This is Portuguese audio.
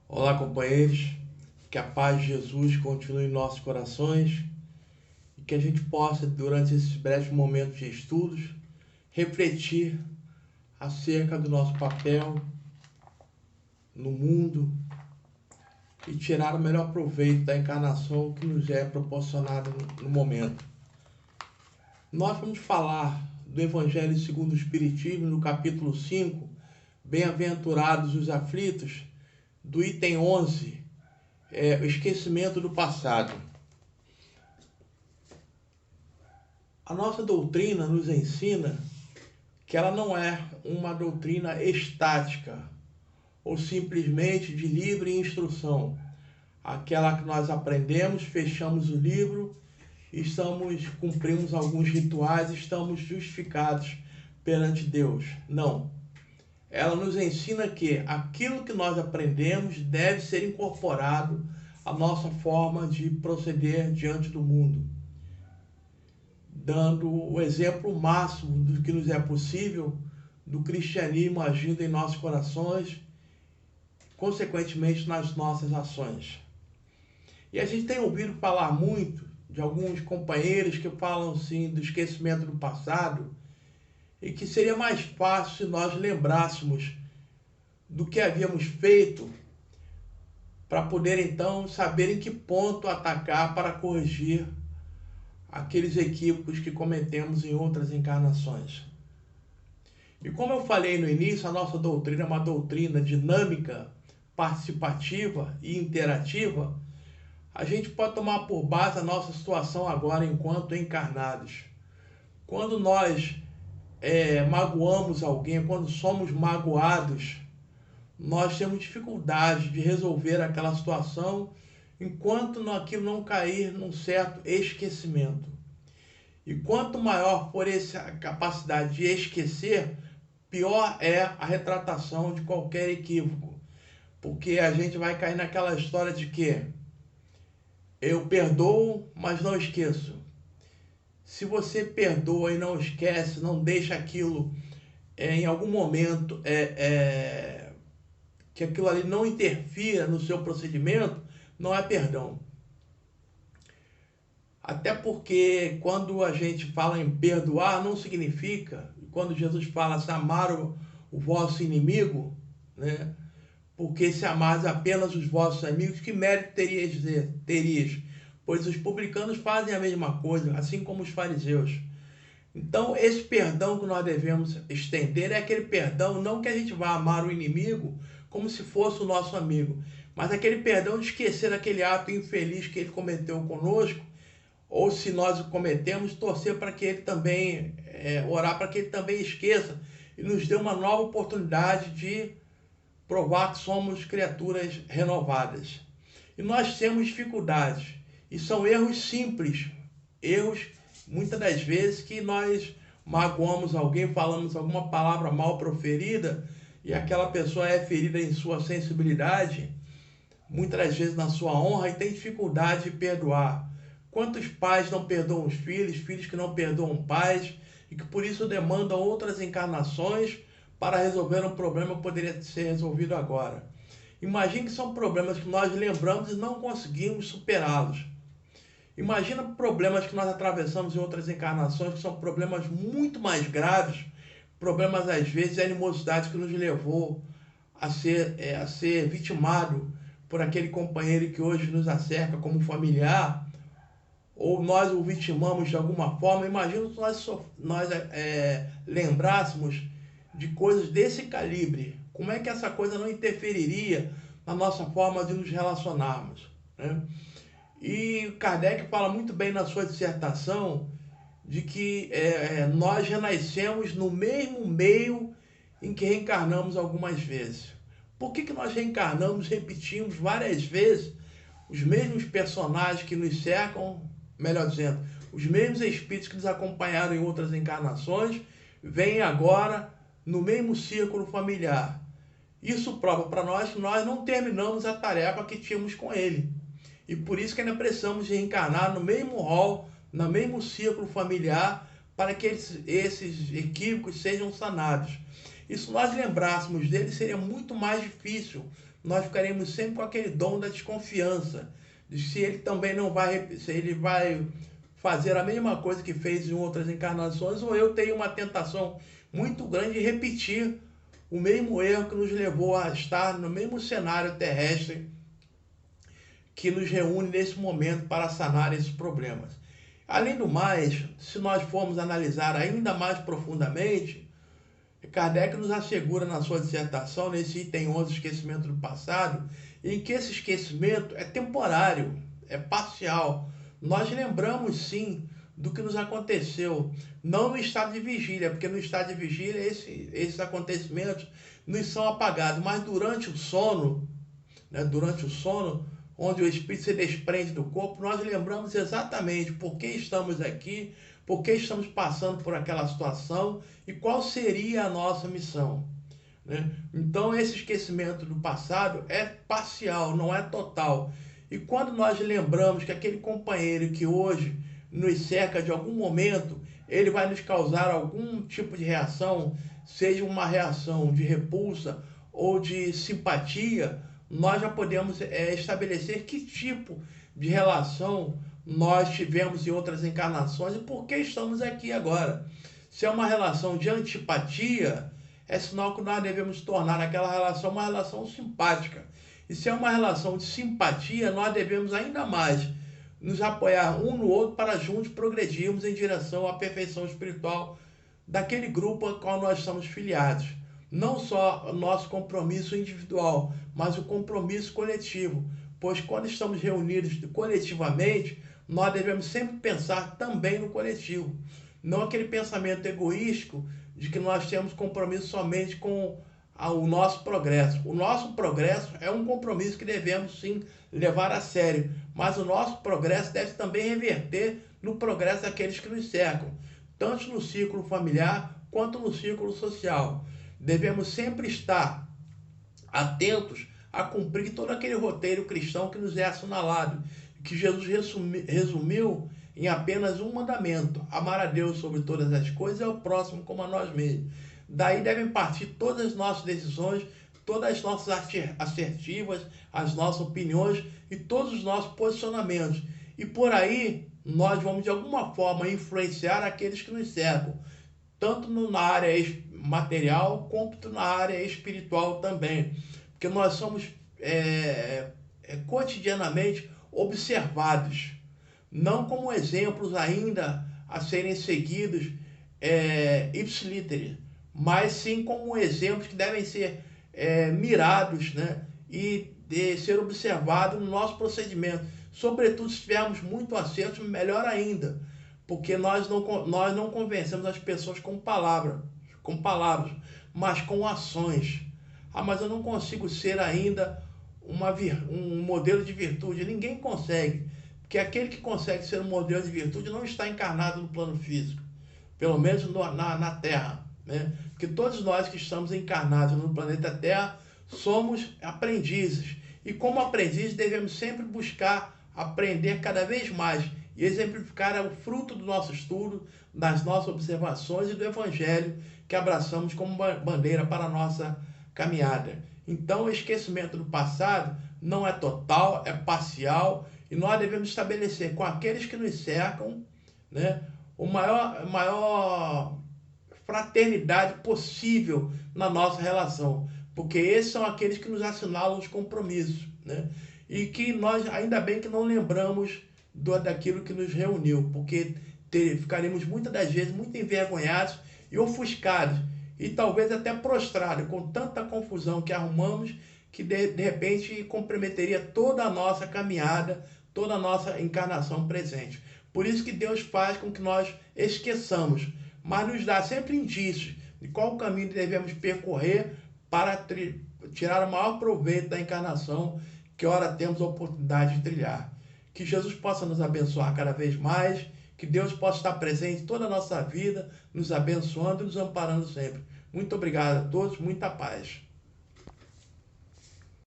Olá, companheiros, que a paz de Jesus continue em nossos corações e que a gente possa, durante esses breves momentos de estudos, refletir acerca do nosso papel no mundo e tirar o melhor proveito da encarnação que nos é proporcionada no momento. Nós vamos falar do Evangelho segundo o Espiritismo, no capítulo 5, Bem-aventurados os aflitos, do item 11, o esquecimento do passado. A nossa doutrina nos ensina que ela não é uma doutrina estática ou simplesmente de livre instrução. Aquela que nós aprendemos, fechamos o livro, cumprimos alguns rituais, estamos justificados perante Deus. Não. Ela nos ensina que aquilo que nós aprendemos deve ser incorporado à nossa forma de proceder diante do mundo, dando o exemplo máximo do que nos é possível do cristianismo agindo em nossos corações, consequentemente nas nossas ações. E a gente tem ouvido falar muito de alguns companheiros que falam assim do esquecimento do passado e que seria mais fácil se nós lembrássemos do que havíamos feito para poder então saber em que ponto atacar para corrigir aqueles equívocos que cometemos em outras encarnações. E como eu falei no início, a nossa doutrina é uma doutrina dinâmica, participativa e interativa. A gente pode tomar por base a nossa situação agora enquanto encarnados. Quando nós magoamos alguém, quando somos magoados, nós temos dificuldade de resolver aquela situação enquanto aquilo não cair num certo esquecimento. E quanto maior for essa capacidade de esquecer, pior é a retratação de qualquer equívoco. Porque a gente vai cair naquela história de que eu perdoo, mas não esqueço. Se você perdoa e não esquece, não deixa aquilo em algum momento que aquilo ali não interfira no seu procedimento, não é perdão. Até porque quando a gente fala em perdoar, não significa, quando Jesus fala se amar o vosso inimigo, né? Porque se amares apenas os vossos amigos, que mérito terias? Pois os publicanos fazem a mesma coisa, assim como os fariseus. Então, esse perdão que nós devemos estender é aquele perdão, não que a gente vá amar o inimigo como se fosse o nosso amigo, mas aquele perdão de esquecer aquele ato infeliz que ele cometeu conosco, ou se nós o cometemos, torcer para que ele também, orar para que ele também esqueça e nos dê uma nova oportunidade de provar que somos criaturas renovadas. E nós temos dificuldades, e são erros simples, erros muitas das vezes que nós magoamos alguém, falamos alguma palavra mal proferida e aquela pessoa é ferida em sua sensibilidade, muitas das vezes na sua honra, e tem dificuldade de perdoar. Quantos pais não perdoam os filhos, filhos que não perdoam pais e que por isso demandam outras encarnações para resolver um problema que poderia ser resolvido agora. Imagine que são problemas que nós lembramos e não conseguimos superá-los. Imagina problemas que nós atravessamos em outras encarnações, que são problemas muito mais graves, problemas às vezes de animosidade que nos levou a ser vitimado por aquele companheiro que hoje nos acerca como familiar, ou nós o vitimamos de alguma forma. Imagina se nós lembrássemos de coisas desse calibre. Como é que essa coisa não interferiria na nossa forma de nos relacionarmos, né? E Kardec fala muito bem na sua dissertação de que nós renascemos no mesmo meio em que reencarnamos algumas vezes. Por que nós reencarnamos, repetimos várias vezes os mesmos personagens que nos cercam, melhor dizendo, os mesmos espíritos que nos acompanharam em outras encarnações, vêm agora no mesmo círculo familiar? Isso prova para nós que nós não terminamos a tarefa que tínhamos com ele. E por isso que ainda precisamos reencarnar no mesmo rol, no mesmo círculo familiar, para que esses equívocos sejam sanados. E se nós lembrássemos dele, seria muito mais difícil nós ficaremos sempre com aquele dom da desconfiança, de se ele também não vai, se ele vai fazer a mesma coisa que fez em outras encarnações, ou eu tenho uma tentação muito grande de repetir o mesmo erro que nos levou a estar no mesmo cenário terrestre que nos reúne nesse momento para sanar esses problemas. Além do mais, se nós formos analisar ainda mais profundamente, Kardec nos assegura na sua dissertação, nesse item 11, esquecimento do passado, em que esse esquecimento é temporário, é parcial. Nós lembramos sim do que nos aconteceu, não no estado de vigília, porque no estado de vigília esses acontecimentos nos são apagados, mas durante o sono, né, onde o espírito se desprende do corpo, nós lembramos exatamente por que estamos aqui, por que estamos passando por aquela situação e qual seria a nossa missão, né? Então, esse esquecimento do passado é parcial, não é total. E quando nós lembramos que aquele companheiro que hoje nos cerca de algum momento, ele vai nos causar algum tipo de reação, seja uma reação de repulsa ou de simpatia, nós já podemos estabelecer que tipo de relação nós tivemos em outras encarnações e por que estamos aqui agora. Se é uma relação de antipatia, é sinal que nós devemos tornar aquela relação uma relação simpática. E se é uma relação de simpatia, nós devemos ainda mais nos apoiar um no outro para juntos progredirmos em direção à perfeição espiritual daquele grupo ao qual nós somos filiados. Não só o nosso compromisso individual, mas o compromisso coletivo, pois quando estamos reunidos coletivamente, nós devemos sempre pensar também no coletivo, não aquele pensamento egoístico de que nós temos compromisso somente com o nosso progresso. O nosso progresso é um compromisso que devemos sim levar a sério, mas o nosso progresso deve também reverter no progresso daqueles que nos cercam, tanto no círculo familiar quanto no círculo social. Devemos sempre estar atentos a cumprir todo aquele roteiro cristão que nos é assinalado, que Jesus resumiu em apenas um mandamento: amar a Deus sobre todas as coisas e ao próximo como a nós mesmos. Daí devem partir todas as nossas decisões, todas as nossas assertivas, as nossas opiniões e todos os nossos posicionamentos. E por aí nós vamos de alguma forma influenciar aqueles que nos cercam, tanto na área material quanto na área espiritual também. Porque nós somos cotidianamente observados, não como exemplos ainda a serem seguidos ipsiliter, mas sim como exemplos que devem ser mirados, né, e de ser observados no nosso procedimento. Sobretudo se tivermos muito acerto, melhor ainda, porque nós não convencemos as pessoas com palavras, mas com ações. Ah, mas eu não consigo ser ainda um modelo de virtude. Ninguém consegue, porque aquele que consegue ser um modelo de virtude não está encarnado no plano físico, pelo menos na Terra, né? Porque todos nós que estamos encarnados no planeta Terra somos aprendizes, e como aprendizes devemos sempre buscar aprender cada vez mais e exemplificar o fruto do nosso estudo, das nossas observações e do Evangelho que abraçamos como bandeira para a nossa caminhada. Então, o esquecimento do passado não é total, é parcial, e nós devemos estabelecer com aqueles que nos cercam, né, maior fraternidade possível na nossa relação, porque esses são aqueles que nos assinalam os compromissos, né? E que nós, ainda bem que não lembramos daquilo que nos reuniu, porque ficaremos muitas das vezes muito envergonhados e ofuscados, e talvez até prostrados com tanta confusão que arrumamos, que de repente comprometeria toda a nossa caminhada, toda a nossa encarnação presente. Por isso que Deus faz com que nós esqueçamos, mas nos dá sempre indícios de qual caminho devemos percorrer para tirar o maior proveito da encarnação que ora temos a oportunidade de trilhar. Que Jesus possa nos abençoar cada vez mais, que Deus possa estar presente em toda a nossa vida, nos abençoando e nos amparando sempre. Muito obrigado a todos, muita paz.